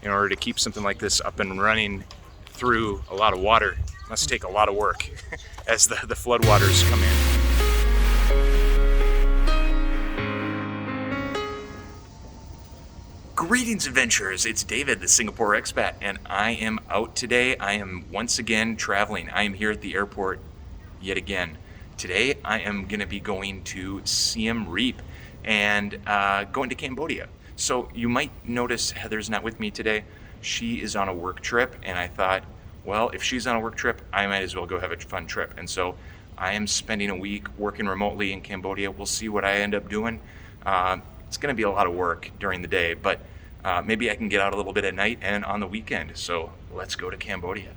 in order to keep something like this up and running through a lot of water. Must take a lot of work as the floodwaters come in. Greetings, adventurers! It's David, the Singapore expat, and I am out today. I am once again traveling. I am here at the airport yet again. Today I am going to be going to Siem Reap and going to Cambodia. So you might notice Heather's not with me today. She is on a work trip, and I thought, well, if she's on a work trip, I might as well go have a fun trip. And so I am spending a week working remotely in Cambodia. We'll see what I end up doing. It's going to be a lot of work during the day, but maybe I can get out a little bit at night and on the weekend. So let's go to Cambodia.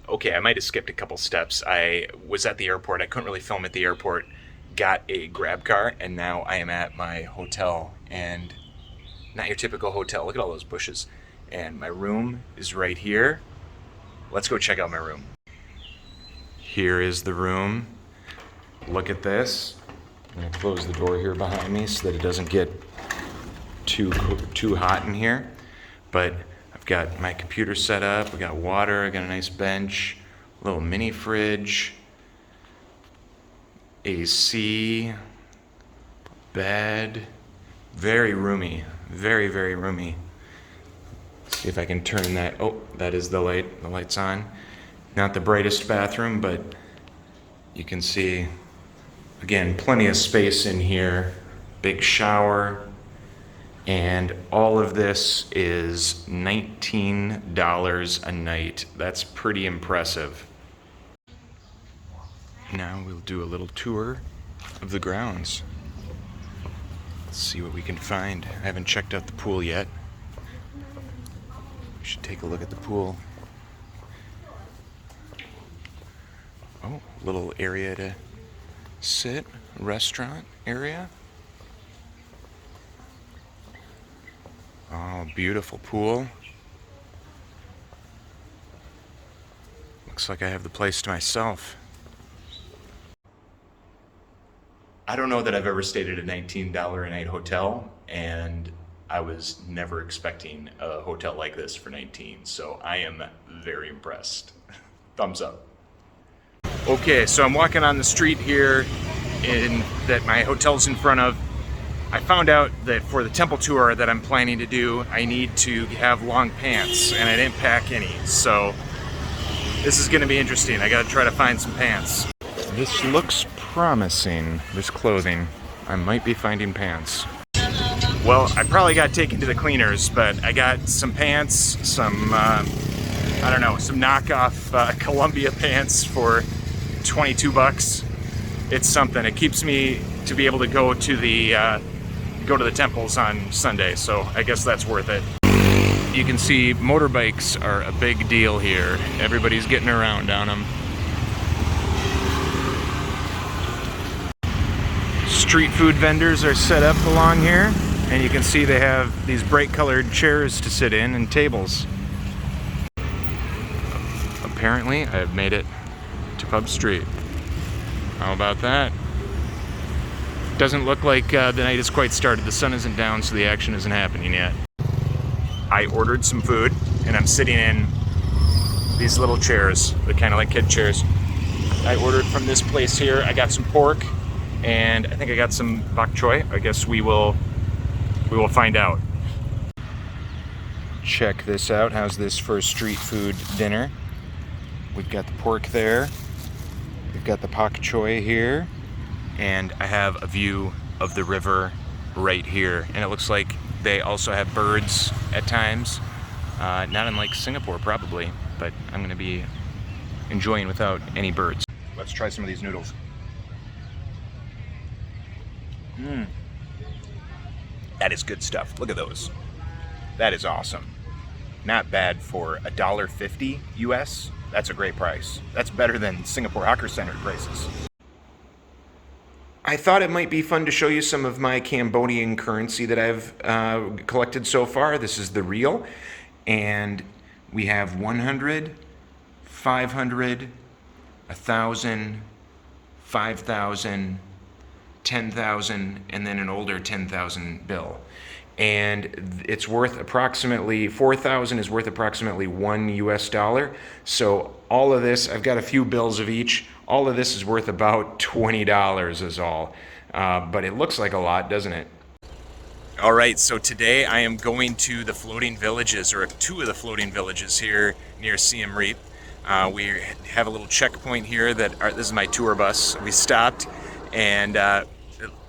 Okay, I might have skipped a couple steps. I was at the airport. I couldn't really film at the airport. Got a grab car, and now I am at my hotel. And not your typical hotel. Look at all those bushes. And my room is right here. Let's go check out my room. Here is the room. Look at this. I'm gonna close the door here behind me so that it doesn't get too hot in here. But I've got my computer set up. We got water. I got a nice bench, a little mini fridge, AC, bed. Very roomy. Very, very roomy. See if I can turn that. Oh, that is the light. The light's on. Not the brightest bathroom, but you can see, again, plenty of space in here. Big shower. And all of this is $19 a night. That's pretty impressive. Now we'll do a little tour of the grounds. Let's see what we can find. I haven't checked out the pool yet. We should take a look at the pool. Oh, little area to sit, restaurant area. Oh, beautiful pool. Looks like I have the place to myself. I don't know that I've ever stayed at a $19 a night hotel, and I was never expecting a hotel like this for 19, so I am very impressed. Thumbs up. Okay, so I'm walking on the street here that my hotel's in front of. I found out that for the temple tour that I'm planning to do, I need to have long pants, and I didn't pack any, so this is gonna be interesting. I gotta try to find some pants. This looks promising, this clothing. I might be finding pants. Well, I probably got taken to the cleaners, but I got some pants, some, I don't know, some knockoff Columbia pants for 22 bucks. It's something. It keeps me to be able to go to the temples on Sunday, so I guess that's worth it. You can see motorbikes are a big deal here. Everybody's getting around on them. Street food vendors are set up along here, and you can see they have these bright colored chairs to sit in and tables. Apparently, I have made it to Pub Street. How about that? Doesn't look like the night has quite started. The sun isn't down, so the action isn't happening yet. I ordered some food, and I'm sitting in these little chairs. They're kind of like kid chairs. I ordered from this place here. I got some pork, and I think I got some bok choy. I guess we will find out. Check this out. How's this for a street food dinner? We've got the pork there. We've got the bok choy here. And I have a view of the river right here. And it looks like they also have birds at times. Not unlike Singapore, probably, but I'm going to be enjoying without any birds. Let's try some of these noodles. That is good stuff. Look at those. That is awesome. Not bad for $1.50 US. That's a great price. That's better than Singapore Hawker Center prices. I thought it might be fun to show you some of my Cambodian currency that I've collected so far. This is the real, and we have 100, 500, 1,000, 5,000, 10,000, and then an older 10,000 bill. and it's worth approximately 4,000 is worth approximately $1 US. So all of this, I've got a few bills of each. All of this is worth about $20 is all. But it looks like a lot, doesn't it? All right, so today I am going to the floating villages, or two of the floating villages here near Siem Reap. We have a little checkpoint here this is my tour bus. We stopped, and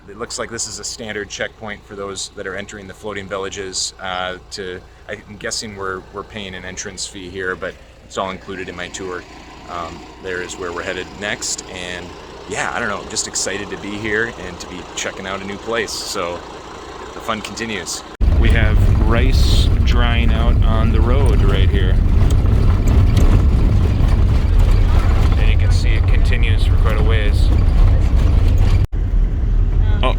it looks like this is a standard checkpoint for those that are entering the floating villages. I'm guessing we're paying an entrance fee here, but it's all included in my tour. There is where we're headed next, and yeah, I don't know, I'm just excited to be here and to be checking out a new place. So the fun continues. We have rice drying out on the road right here. And you can see it continues for quite a ways. Oh,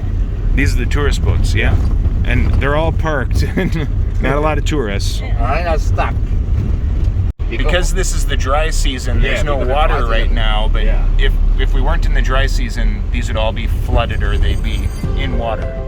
these are the tourist boats, yeah? And they're all parked. Not a lot of tourists. I got stuck. Because this is the dry season, there's no water right now, but if we weren't in the dry season, these would all be flooded or they'd be in water.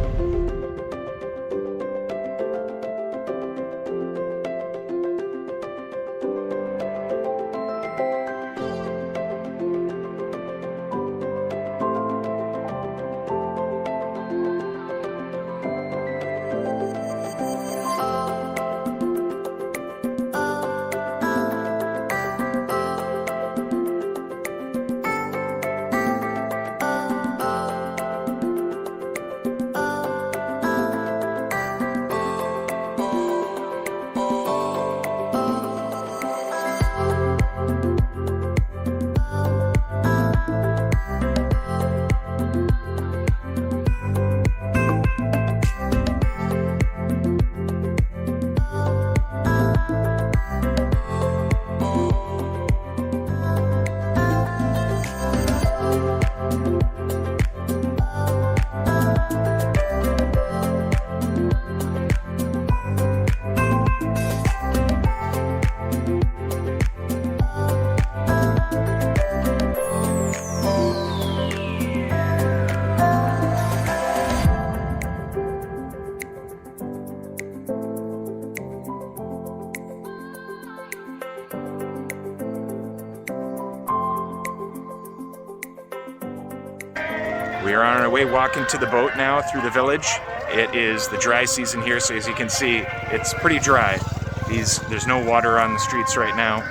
We are on our way walking to the boat now through the village. It is the dry season here, so as you can see, it's pretty dry. There's no water on the streets right now.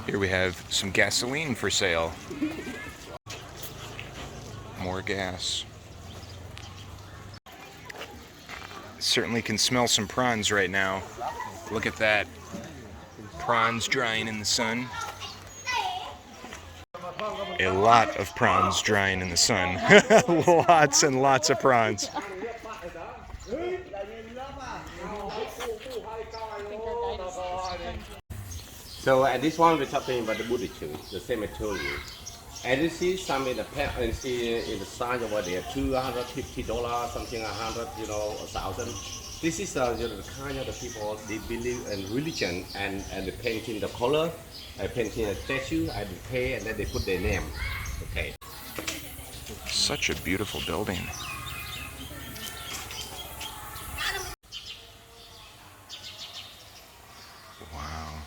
Here we have some gasoline for sale. More gas. Certainly can smell some prawns right now. Look at that. Prawns drying in the sun. A lot of prawns drying in the sun. Lots and lots of prawns. So at this one we're talking about the Buddhist church, the same I told you. And you see some in the and see in the sign over there, $250, something 100, 1,000. This is the kind of the people they believe in religion and they painting the color, painting a statue, and they pay and then they put their name. Okay. Such a beautiful building. Wow.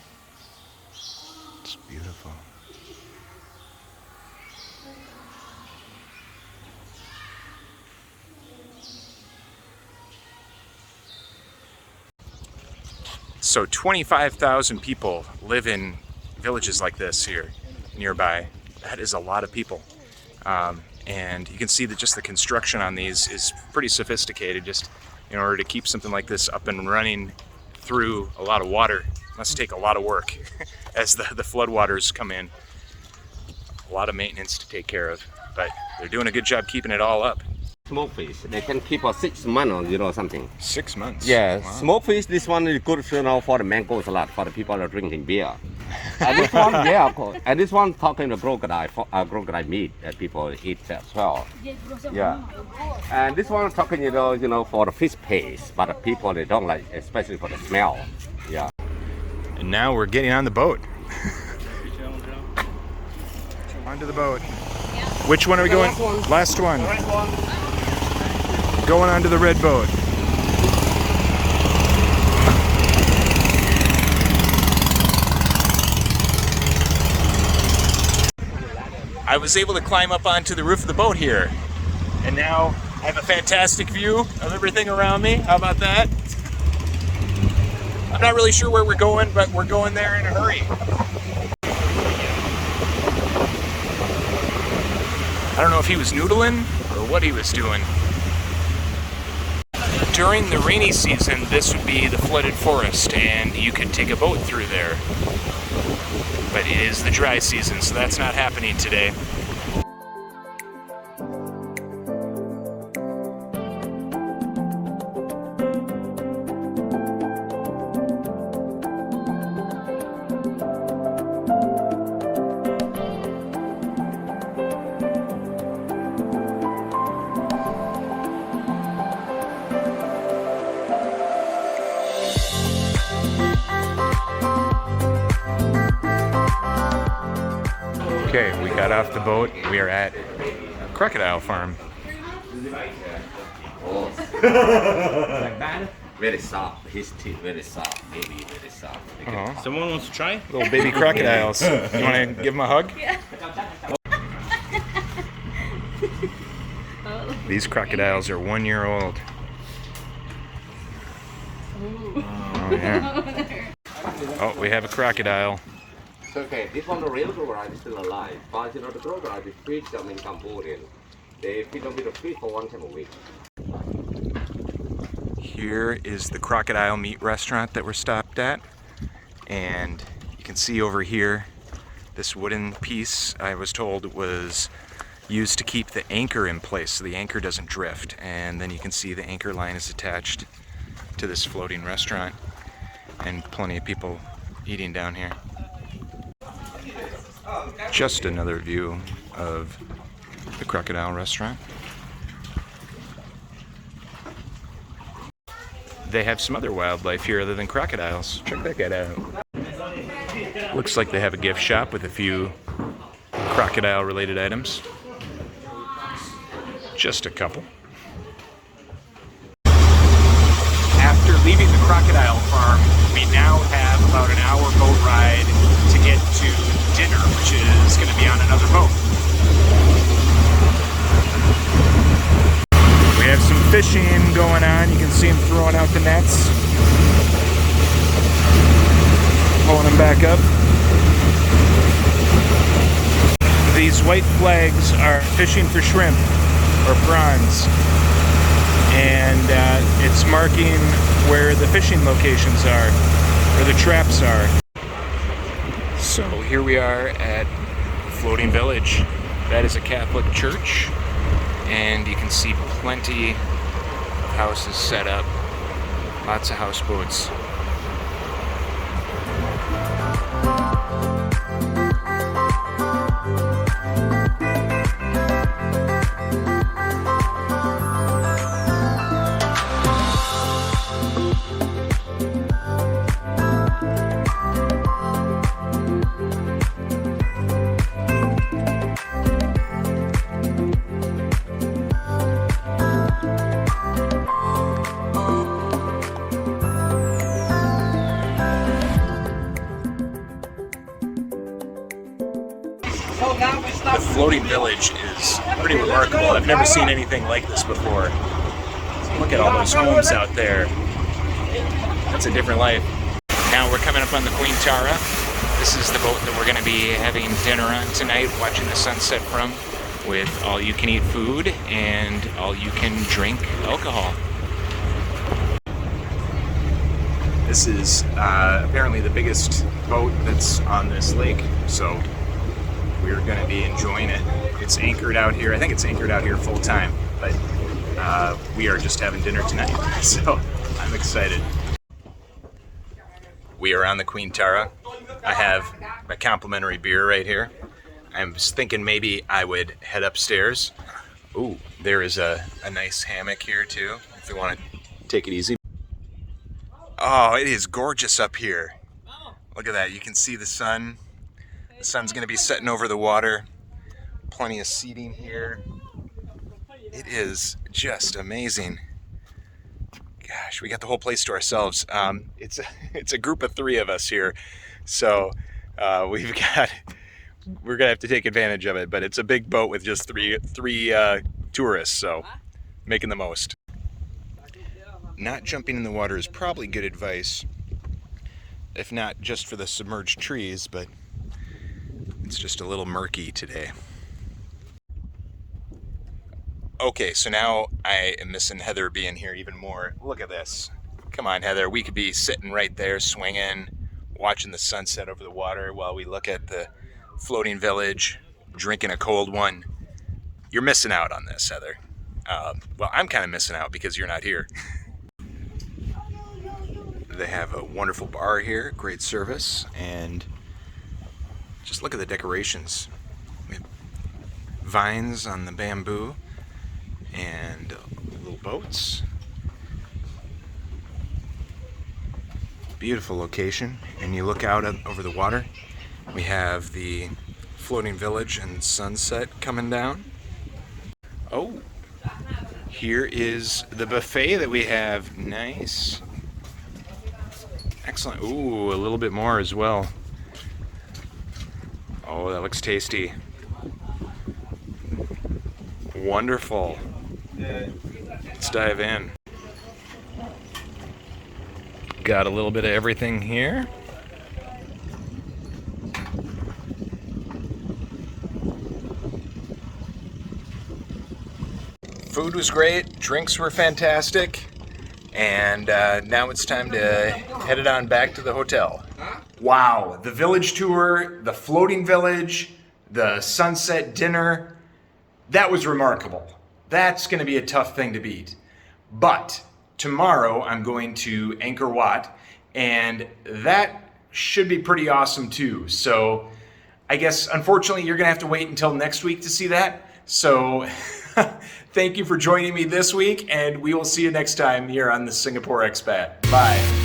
It's beautiful. So 25,000 people live in villages like this here nearby. That is a lot of people. And you can see that just the construction on these is pretty sophisticated. Just in order to keep something like this up and running through a lot of water, must take a lot of work as the floodwaters come in. A lot of maintenance to take care of, but they're doing a good job keeping it all up. Smoke fish, they can keep for 6 months or something. 6 months? Yeah, wow. Smoke fish, this one is good for the mangoes a lot, for the people that are drinking beer. And this one, yeah, of course. And this one talking to crocodile meat that people eat as well. Yeah. And this one talking, for the fish paste, but the people, they don't like, especially for the smell. Yeah. And now we're getting on the boat. Onto the boat. Which one are we going? Last one. going onto the red boat. I was able to climb up onto the roof of the boat here, and now I have a fantastic view of everything around me. How about that? I'm not really sure where we're going, but we're going there in a hurry. I don't know if he was noodling or what he was doing. During the rainy season, this would be the flooded forest, and you could take a boat through there. But it is the dry season, so that's not happening today. Okay, we got off the boat. We are at Crocodile Farm. Very soft. His teeth very soft. Maybe very soft. Someone wants to try? Little baby crocodiles. You want to give them a hug? Yeah. These crocodiles are 1 year old. Oh, yeah. Oh, we have a crocodile. Okay, this one the real crocodile is still alive. But you know the crocodile we feed them in Cambodia. They feed them with the feed for 1 time a week. Here is the crocodile meat restaurant that we're stopped at. And you can see over here, this wooden piece I was told was used to keep the anchor in place so the anchor doesn't drift. And then you can see the anchor line is attached to this floating restaurant. And plenty of people eating down here. Just another view of the Crocodile restaurant. They have some other wildlife here other than crocodiles. Check that guy out. Looks like they have a gift shop with a few crocodile related items. Just a couple. After leaving the Crocodile Farm, we now have about an hour boat ride to get to dinner, which is going to be on another boat. We have some fishing going on. You can see them throwing out the nets, pulling them back up. These white flags are fishing for shrimp or prawns, and it's marking where the fishing locations are, where the traps are. So here we are at Floating Village. That is a Catholic church, and you can see plenty of houses set up, lots of houseboats. The floating village is pretty remarkable. I've never seen anything like this before. Look at all those homes out there. That's a different life. Now we're coming up on the Queen Tara. This is the boat that we're going to be having dinner on tonight, watching the sunset from, with all-you-can-eat food and all-you-can-drink alcohol. This is apparently the biggest boat that's on this lake, so we're going to be enjoying it. It's anchored out here. I think it's anchored out here full time, but we are just having dinner tonight, so I'm excited. We are on the Queen Tara. I have my complimentary beer right here. I was thinking maybe I would head upstairs. Ooh, there is a nice hammock here too, if you want to take it easy. Oh, it is gorgeous up here. Look at that, you can see the sun. The sun's gonna be setting over the water. Plenty of seating here. It is just amazing. Gosh, we got the whole place to ourselves. It's a group of 3 of us here, so we're gonna have to take advantage of it. But it's a big boat with just three tourists, so making the most. Not jumping in the water is probably good advice, if not just for the submerged trees, but it's just a little murky today. Okay, so now I am missing Heather being here even more. Look at this. Come on, Heather. We could be sitting right there swinging, watching the sunset over the water while we look at the floating village, drinking a cold one. You're missing out on this, Heather. Well, I'm kind of missing out because you're not here. They have a wonderful bar here, great service, and just look at the decorations. We have vines on the bamboo and little boats. Beautiful location, and you look out over the water. We have the floating village and sunset coming down. Oh, here is the buffet that we have. Nice. Excellent. Ooh, a little bit more as well. Oh, that looks tasty. Wonderful. Let's dive in. Got a little bit of everything here. Food was great, drinks were fantastic, and now it's time to head it on back to the hotel. Wow, the village tour, the floating village, the sunset dinner, that was remarkable. That's going to be a tough thing to beat. But tomorrow I'm going to Angkor Wat, and that should be pretty awesome too. So I guess unfortunately you're going to have to wait until next week to see that. So thank you for joining me this week, and we will see you next time here on the Singapore Expat. Bye.